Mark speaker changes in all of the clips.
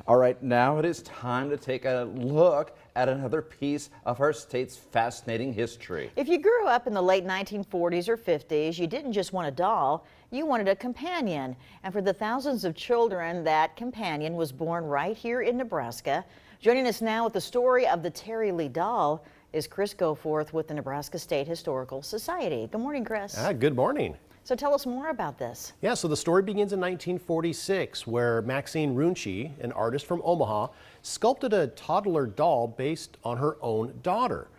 Speaker 1: All right, now it is time to take a look at another piece of our state's fascinating history.
Speaker 2: If you grew up in the late 1940s or 50s, you didn't just want a doll, you wanted a companion. And for the thousands of children, that companion was born right here in Nebraska. Joining us now with the story of the Terri Lee doll is Chris Goforth with the Nebraska State Historical Society. Good morning, Chris.
Speaker 3: Good morning.
Speaker 2: So tell us more about this.
Speaker 3: Yeah, so the story begins in 1946, where Maxine Runchi, an artist from Omaha, sculpted a toddler doll based on her own daughter.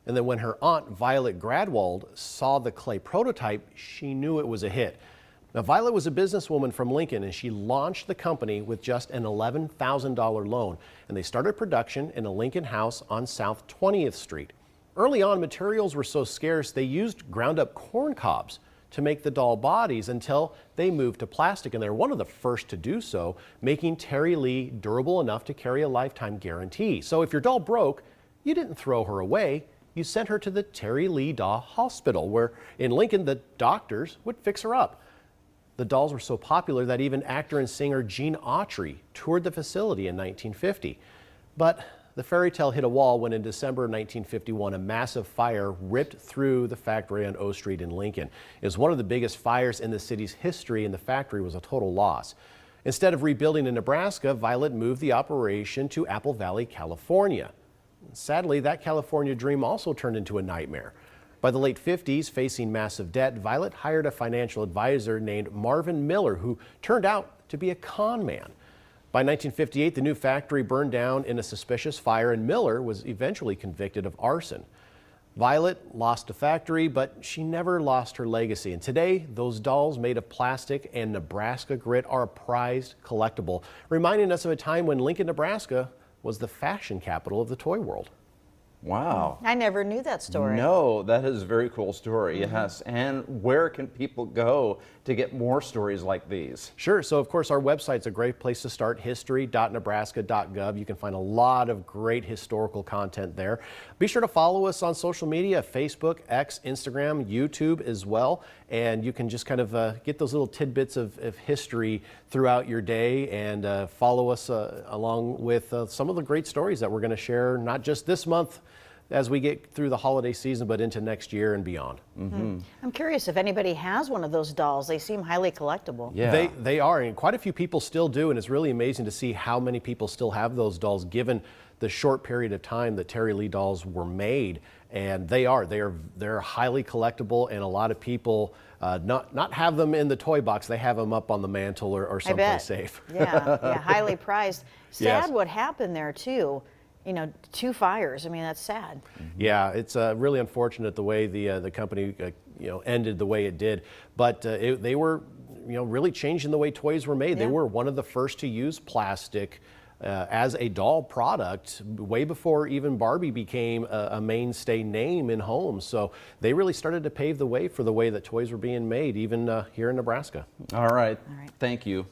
Speaker 3: And then when her aunt, Violet Gradwald, saw the clay prototype, she knew it was a hit. Now, Violet was a businesswoman from Lincoln, and she launched the company with just an $11,000 loan. And they started production in a Lincoln house on South 20th Street. Early on, materials were so scarce, they used ground-up corn cobs to make the doll bodies until they moved to plastic, and they're one of the first to do so, making Terri Lee durable enough to carry a lifetime guarantee. So if your doll broke, you didn't throw her away. You sent her to the Terri Lee Doll Hospital, where in Lincoln the doctors would fix her up. The dolls were so popular that even actor and singer Gene Autry toured the facility in 1950. But the fairy tale hit a wall when in December of 1951, a massive fire ripped through the factory on O Street in Lincoln. It was one of the biggest fires in the city's history, and the factory was a total loss. Instead of rebuilding in Nebraska, Violet moved the operation to Apple Valley, California. Sadly, that California dream also turned into a nightmare. By the late 50s, facing massive debt, Violet hired a financial advisor named Marvin Miller, who turned out to be a con man. By 1958, the new factory burned down in a suspicious fire, and Miller was eventually convicted of arson. Violet lost the factory, but she never lost her legacy. And today, those dolls made of plastic and Nebraska grit are a prized collectible, reminding us of a time when Lincoln, Nebraska was the fashion capital of the toy world.
Speaker 1: Wow.
Speaker 2: I never knew that story.
Speaker 1: No, that is a very cool story, yes. And where can people go to get more stories like these?
Speaker 3: Sure. So, of course, our website's a great place to start, history.nebraska.gov. You can find a lot of great historical content there. Be sure to follow us on social media, Facebook, X, Instagram, YouTube as well. And you can just kind of get those little tidbits of history throughout your day and follow us along with some of the great stories that we're going to share, not just this month, as we get through the holiday season, but into next year and beyond.
Speaker 2: I'm curious if anybody has one of those dolls. They seem highly collectible.
Speaker 1: Yeah.
Speaker 3: They are, and quite a few people still do, and it's really amazing to see how many people still have those dolls given the short period of time that Terri Lee dolls were made. And they're highly collectible, and a lot of people not have them in the toy box. They have them up on the mantle or someplace safe.
Speaker 2: Yeah, highly prized. Sad
Speaker 3: Yes.
Speaker 2: what happened there too. You know, 2 fires. I mean, that's sad.
Speaker 3: Yeah, it's really unfortunate the way the company ended the way it did. But they were really changing the way toys were made.
Speaker 2: Yeah.
Speaker 3: They were one of the first to use plastic as a doll product way before even Barbie became a mainstay name in homes. So they really started to pave the way for the way that toys were being made, even here in Nebraska.
Speaker 1: All right. Thank you.